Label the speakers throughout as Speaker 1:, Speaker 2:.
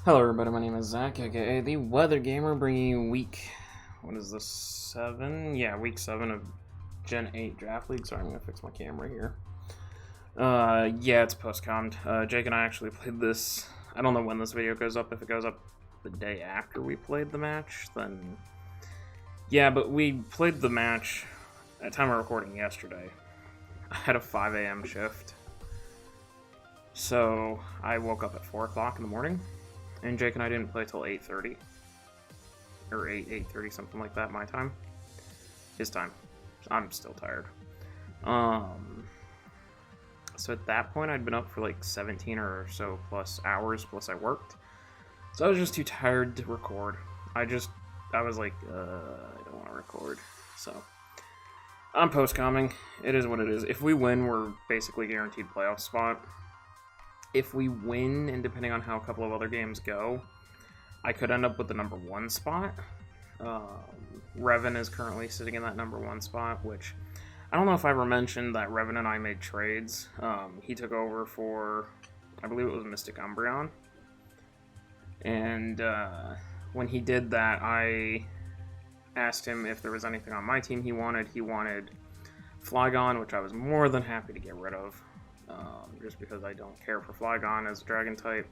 Speaker 1: Hello everybody, my name is Zach, aka the Weather Gamer, bringing you what is this, 7? Yeah, week 7 of Gen 8 Draft League. Sorry, I'm gonna fix my camera here. Yeah, it's post-commed. Jake and I actually played this. I don't know when this video goes up. If it goes up the day after we played the match, then yeah, but we played the match at time of recording yesterday. I had a 5 a.m. shift, so I woke up at 4 o'clock in the morning. And Jake and I didn't play till 8:30. Or 8:30, something like that, my time. His time. I'm still tired. So at that point, I'd been up for like 17 or so plus hours, plus I worked. So I was just too tired to record. I was like, I don't want to record. So I'm post-comming. It is what it is. If we win, we're basically guaranteed playoff spot. If we win, and depending on how a couple of other games go, I could end up with the number 1 spot. Revan is currently sitting in that number 1 spot, which I don't know if I ever mentioned that Revan and I made trades. He took over for, I believe it was Mystic Umbreon. And when he did that, I asked him if there was anything on my team he wanted. He wanted Flygon, which I was more than happy to get rid of. Just because I don't care for Flygon as a dragon type.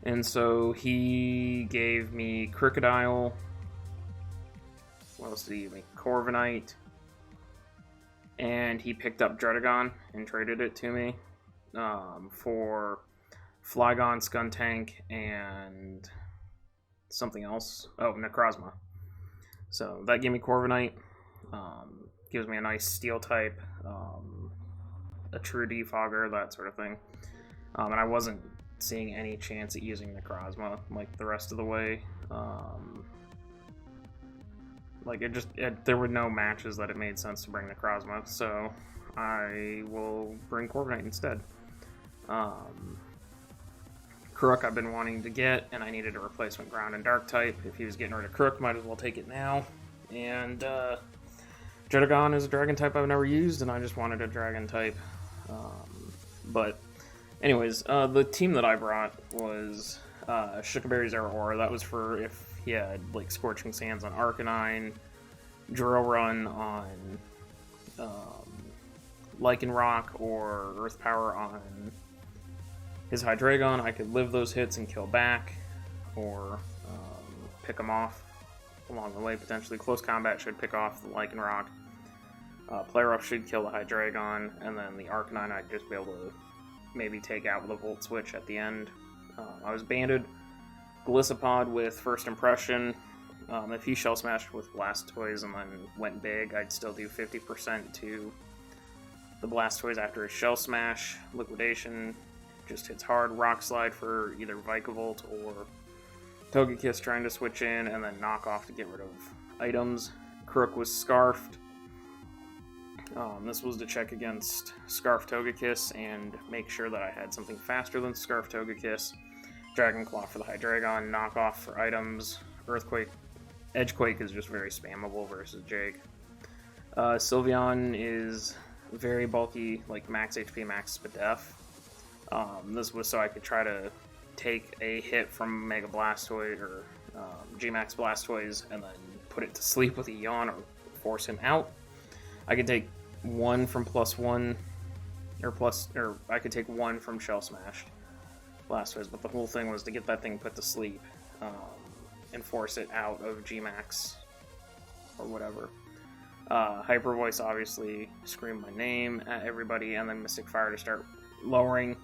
Speaker 1: And so he gave me Crocodile. What else did he give me? Corviknight. And he picked up Dredagon and traded it to me for Flygon, Skuntank, and something else. Oh, Necrozma. So that gave me Corviknight. Gives me a nice steel type. A true defogger, that sort of thing. And I wasn't seeing any chance at using Necrozma like the rest of the way. There were no matches that it made sense to bring Necrozma, so I will bring Corviknight instead. Crook I've been wanting to get, and I needed a replacement ground and dark type. If he was getting rid of Crook, might as well take it now. And Dredagon is a dragon type I've never used, and I just wanted a dragon type. But anyways, the team that I brought was Shikaberry's Aurora. That was for if he had like Scorching Sands on Arcanine, Drill Run on Lycanroc, or Earth Power on his Hydreigon. I could live those hits and kill back, or pick them off along the way. Potentially close combat should pick off the Lycanroc. Player Up should kill the Hydreigon, and then the Arcanine I'd just be able to maybe take out with a Volt Switch at the end. I was banded Golisopod with First Impression. If he Shell Smashed with Blastoise and then went big, I'd still do 50% to the Blastoise after his Shell Smash. Liquidation just hits hard. Rock Slide for either Vikavolt or Togekiss trying to switch in, and then Knock Off to get rid of items. Crook was Scarfed. This was to check against Scarf Togekiss and make sure that I had something faster than Scarf Togekiss. Dragon Claw for the Hydreigon, Knock Off for items. Earthquake, Edgequake is just very spammable versus Jake. Sylveon is very bulky, like max HP, max Spadef. This was so I could try to take a hit from Mega Blastoise or G-Max Blastoise and then put it to sleep with a Yawn or force him out. I could take 1 from +1, or I could take 1 from Shell Smashed Blastoise, but the whole thing was to get that thing put to sleep and force it out of G-Max or whatever. Hyper Voice obviously screamed my name at everybody, and then Mystic Fire to start lowering.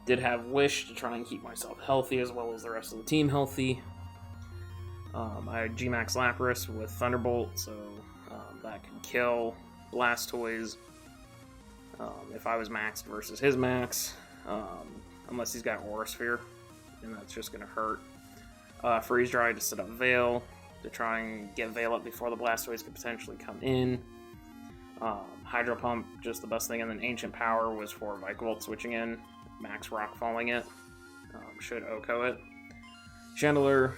Speaker 1: Did have Wish to try and keep myself healthy as well as the rest of the team healthy. I had G-Max Lapras with Thunderbolt, so that could kill Blastoise if I was maxed versus his max, unless he's got Aura Sphere, and that's just going to hurt. Freeze Dry to set up Veil to try and get Veil up before the Blastoise could potentially come in. Hydro Pump, just the best thing, and then Ancient Power was for Vikavolt switching in, max Rock Falling it, should OHKO it. Chandelure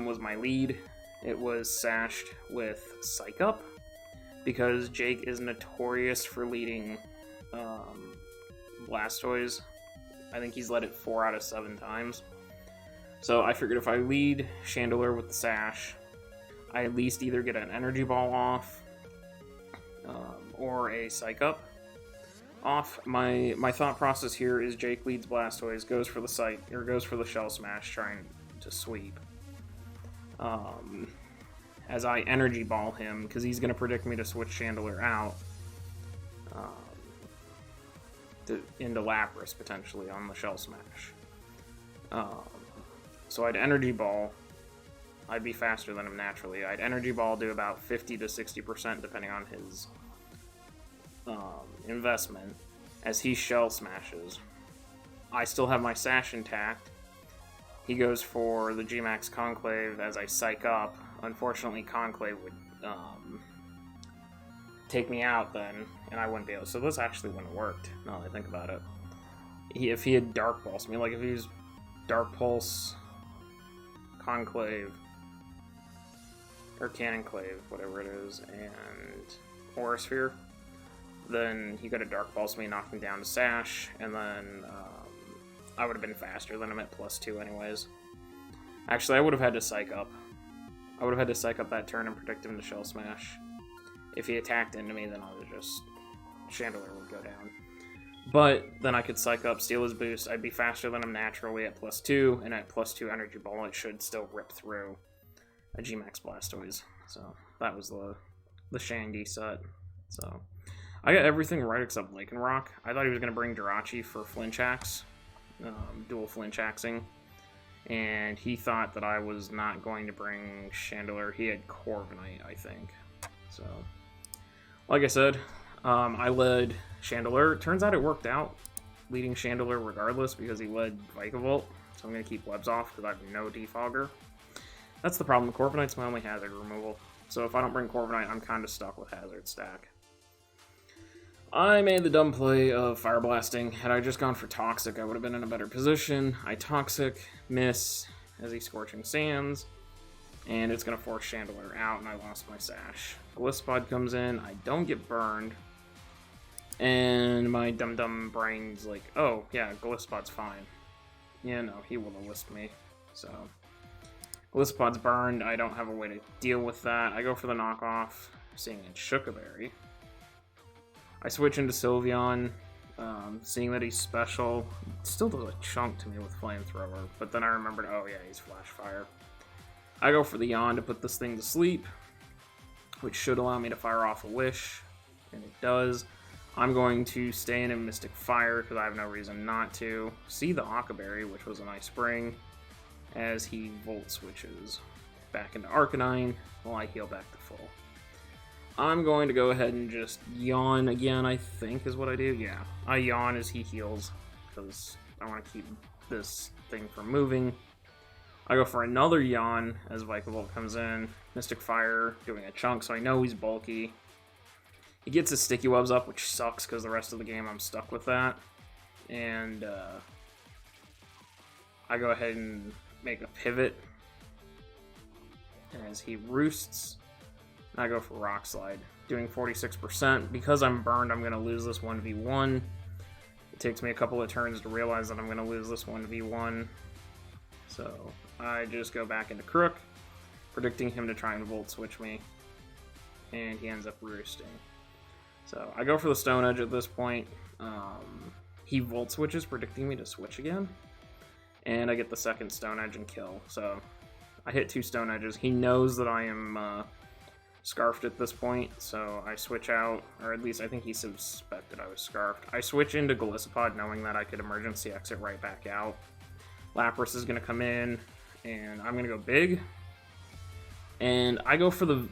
Speaker 1: was my lead. It was sashed with Psych Up, because Jake is notorious for leading Blastoise. I think he's led it 4 out of 7 times. So I figured if I lead Chandelure with the Sash, I at least either get an Energy Ball off or a Psych Up off. My thought process here is Jake leads Blastoise, goes for the Psych, or goes for the Shell Smash, trying to sweep. As I Energy Ball him, because he's going to predict me to switch Chandelure out into Lapras, potentially, on the Shell Smash. So I'd Energy Ball. I'd be faster than him naturally. I'd Energy Ball, do about 50 to 60% depending on his investment, as he Shell Smashes. I still have my Sash intact. He goes for the G-Max Conclave as I Psych Up. Unfortunately, Conclave would take me out then, and I wouldn't be able. So this actually wouldn't have worked, now that I think about it. If he had Dark Pulse me, like if he was Dark Pulse, Conclave, or Cannonclave, whatever it is, and Aura Sphere, then he could have Dark Pulse me, knocked me down to Sash, and then I would have been faster than him at +2 anyways. Actually, I would have had to Psych Up. I would have had to Psych Up that turn and predict him to Shell Smash. If he attacked into me, then I would just... Chandelure would go down. But then I could Psych Up, steal his boost. I'd be faster than him naturally at +2, and at +2 Energy Ball, it should still rip through a G-Max Blastoise. So that was the Shandy set. So I got everything right except Lycanroc. I thought he was going to bring Jirachi for Flinchax, dual Flinchaxing. And he thought that I was not going to bring Chandelure. He had Corviknight, I think. So, like I said, I led Chandelure. Turns out it worked out, leading Chandelure regardless, because he led Vikavolt. So I'm going to keep Webs off because I have no Defogger. That's the problem. Corviknight's my only hazard removal. So if I don't bring Corviknight, I'm kind of stuck with hazard stack. I made the dumb play of Fire Blasting. Had I just gone for Toxic, I would have been in a better position. I Toxic, miss, as he Scorching Sands, and it's going to force Chandelure out, and I lost my Sash. Gliscod comes in, I don't get burned, and my dumb brain's like, oh, yeah, Gliscod's fine. Yeah, no, he will have lisped me, so... Gliscod's burned, I don't have a way to deal with that. I go for the knockoff, seeing it's Shukaberry. I switch into Sylveon, seeing that he's special. It still does a chunk to me with Flamethrower, but then I remembered, oh yeah, he's Flash Fire. I go for the Yawn to put this thing to sleep, which should allow me to fire off a Wish, and it does. I'm going to stay in a Mystic Fire, because I have no reason not to. See the Octoberry, which was a nice spring, as he Volt switches back into Arcanine, while I heal back to full. I'm going to go ahead and just Yawn again, I think is what I do. Yeah, I Yawn as he heals, because I want to keep this thing from moving. I go for another Yawn as Vikavolt comes in. Mystic Fire doing a chunk, so I know he's bulky. He gets his Sticky Webs up, which sucks, because the rest of the game I'm stuck with that. And I go ahead and make a pivot as he Roosts. I go for Rock Slide, doing 46%. Because I'm burned, I'm going to lose this 1v1. It takes me a couple of turns to realize that I'm going to lose this 1v1. So I just go back into Crook, predicting him to try and Volt Switch me. And he ends up roosting. So I go for the Stone Edge at this point. He Volt Switches, predicting me to switch again. And I get the second Stone Edge and kill. So I hit 2 Stone Edges. He knows that I am... Scarfed at this point, so I switch out, or at least I think he suspected I was Scarfed. I switch into Golisopod knowing that I could emergency exit right back out. Lapras is going to come in, and I'm going to go big. And I go for the...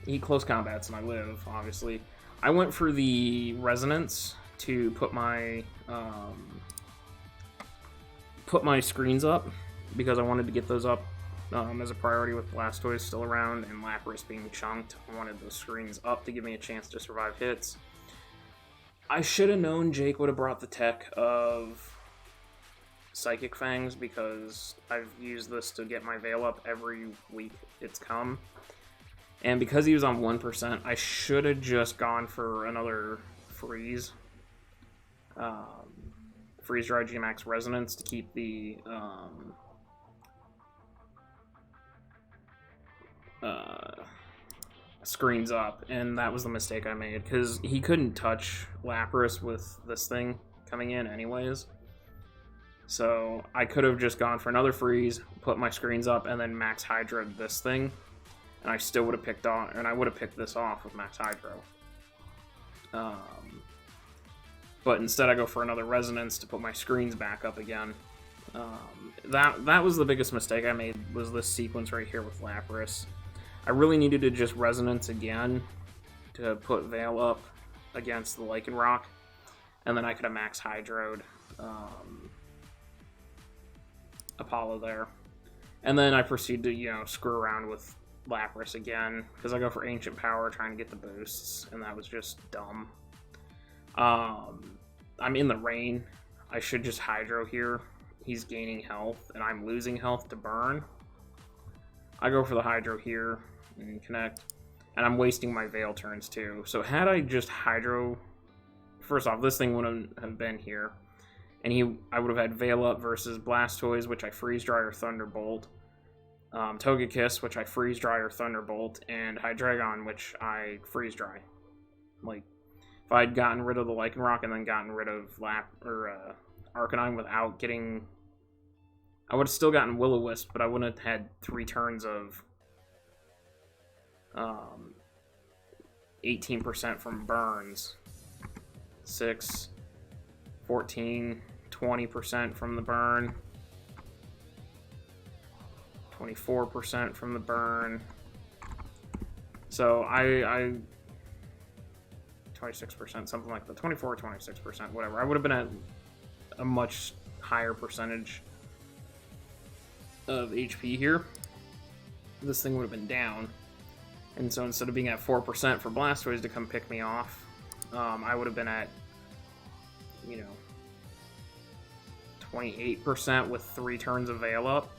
Speaker 1: He close combats and I live, obviously. I went for the Resonance to put my screens up, because I wanted to get those up as a priority with Blastoise still around and Lapras being chunked. I wanted those screens up to give me a chance to survive hits. I should have known Jake would have brought the tech of Psychic Fangs, because I've used this to get my Veil up every week it's come. And because he was on 1%, I should have just gone for another Freeze. Freeze Dry G-Max Resonance to keep the screens up, and that was the mistake I made, because he couldn't touch Lapras with this thing coming in anyways. So I could have just gone for another freeze, put my screens up, and then Max Hydra this thing, and I still would have picked off, and I would have picked this off with Max Hydro. But instead I go for another Resonance to put my screens back up again. That was the biggest mistake I made, was this sequence right here with Lapras. I really needed to just Resonance again to put Veil up against the Lycanroc, and then I could have Max Hydro'd Apollo there. And then I proceed to, you know, screw around with Lapras again, because I go for Ancient Power trying to get the boosts, and that was just dumb. I'm in the rain. I should just Hydro here. He's gaining health, and I'm losing health to burn. I go for the Hydro here and connect, and I'm wasting my Veil turns too. So had I just Hydro, first off, this thing wouldn't have been here, and I would have had Veil up versus Blastoise, which I Freeze Dry or Thunderbolt, Togekiss, which I Freeze Dry or Thunderbolt, and Hydreigon, which I Freeze Dry. Like, if I'd gotten rid of the Lycanroc and then gotten rid of Arcanine without getting... I would have still gotten Will-O-Wisp, but I wouldn't have had 3 turns of 18% from burns. 6, 14, 20% from the burn. 24% from the burn. So I 26%, something like that. 24 or 26%, whatever. I would have been at a much higher percentage of HP here. This thing would have been down. And so instead of being at 4% for Blastoise to come pick me off, I would have been at, you know, 28% with 3 turns of Veil up.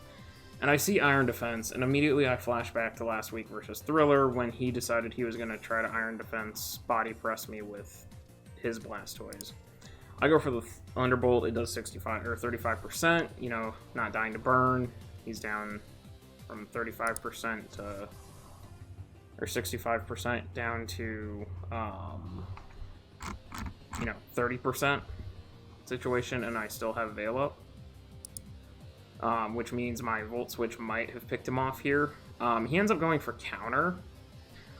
Speaker 1: And I see Iron Defense, and immediately I flash back to last week versus Thriller when he decided he was going to try to Iron Defense body press me with his Blastoise. I go for the Thunderbolt. It does 65 or 35%, you know, not dying to burn. He's down from 35% to, or 65% down to, you know, 30% situation, and I still have Veil up. Which means my Volt Switch might have picked him off here. He ends up going for counter.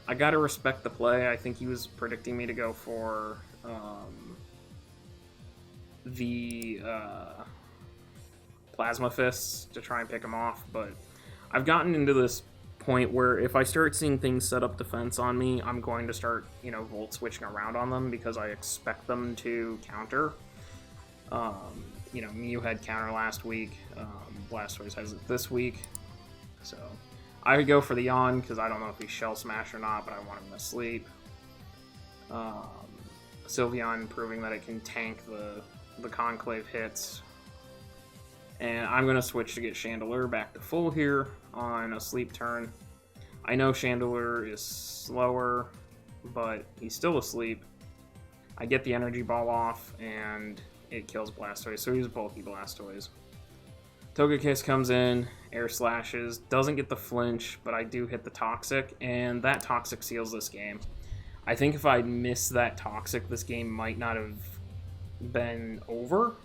Speaker 1: I gotta respect the play. I think he was predicting me to go for the Plasma Fists to try and pick him off, but I've gotten into this point where if I start seeing things set up defense on me, I'm going to start, you know, Volt Switching around on them because I expect them to counter. You know, Mew had counter last week, Blastoise has it this week, so I would go for the Yawn because I don't know if he's Shell Smash or not, but I want him to sleep. Sylveon proving that it can tank the Conclave hits, and I'm going to switch to get Chandelure back to full here on a sleep turn. I know Chandelure is slower, but he's still asleep. I get the Energy Ball off, and it kills Blastoise, so he's a bulky Blastoise. Togekiss comes in, Air Slashes, doesn't get the flinch, but I do hit the Toxic, and that Toxic seals this game. I think if I'd missed that Toxic, this game might not have been over,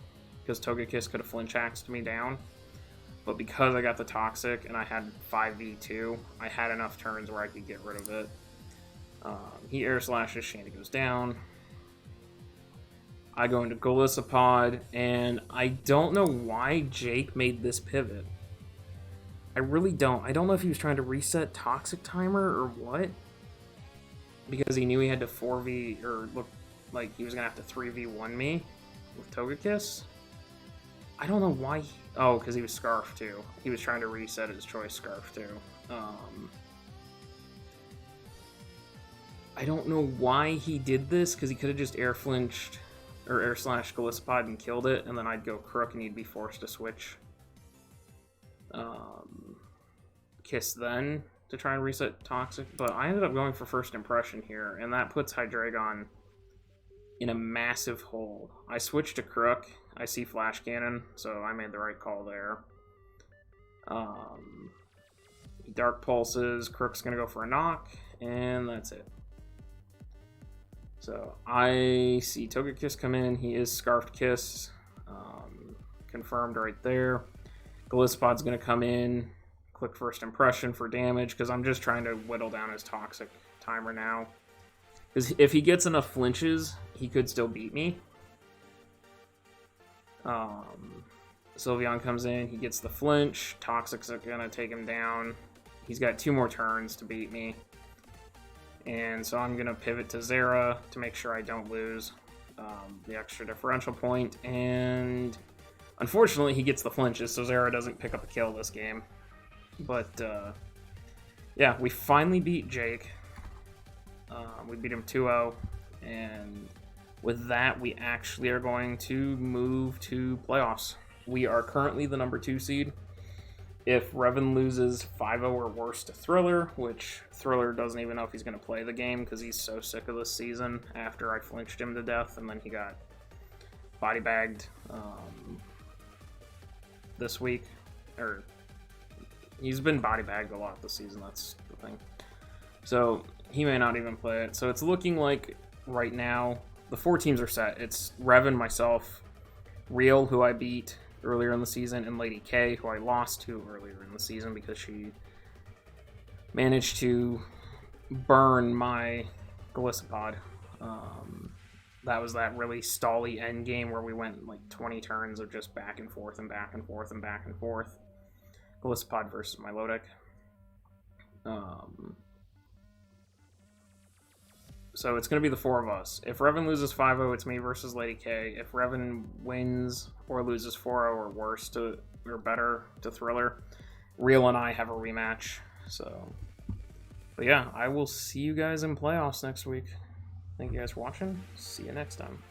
Speaker 1: because Togekiss could have flinch axed me down. But because I got the Toxic, and I had 5v2, I had enough turns where I could get rid of it. He Air Slashes, Shandy goes down. I go into Golisopod, and I don't know why Jake made this pivot. I really don't. I don't know if he was trying to reset Toxic Timer or what. Because he knew he had to 4v, or look like he was going to have to 3v1 me with Togekiss. I don't know why. Oh, because he was Scarf too. He was trying to reset his choice Scarf too. I don't know why he did this, because he could have just air flinched or Air Slash Golisopod and killed it, and then I'd go Crook and he'd be forced to switch Kiss then to try and reset Toxic, but I ended up going for First Impression here, and that puts Hydreigon in a massive hole. I switched to Crook, I see Flash Cannon, so I made the right call there. He Dark Pulses. Crook's going to go for a knock, and that's it. So I see Togekiss come in. He is Scarfed Kiss. Confirmed right there. Glisspod's going to come in. Click First Impression for damage, because I'm just trying to whittle down his Toxic timer now. Because if he gets enough flinches, he could still beat me. Sylveon comes in. He gets the flinch. Toxic's going to take him down. He's got 2 more turns to beat me. And so I'm going to pivot to Zera to make sure I don't lose the extra differential point. And unfortunately, he gets the flinches, so Zera doesn't pick up a kill this game. But, yeah, we finally beat Jake. We beat him 2-0. And with that, we actually are going to move to playoffs. We are currently the number 2 seed. If Revan loses 5-0 or worse to Thriller, which Thriller doesn't even know if he's going to play the game because he's so sick of this season after I flinched him to death and then he got body bagged this week. Or he's been body bagged a lot this season, that's the thing. So he may not even play it. So it's looking like right now the 4 teams are set. It's Revan, myself, Real, who I beat earlier in the season, and Lady K, who I lost to earlier in the season because she managed to burn my Gliscod. That was that really stally end game where we went like 20 turns of just back and forth and back and forth and back and forth. Gliscod versus Milotic. So it's going to be the 4 of us. If Revan loses 5-0, it's me versus Lady K. If Revan wins or loses 4-0 or worse or better to Thriller, Real and I have a rematch. So, but yeah, I will see you guys in playoffs next week. Thank you guys for watching. See you next time.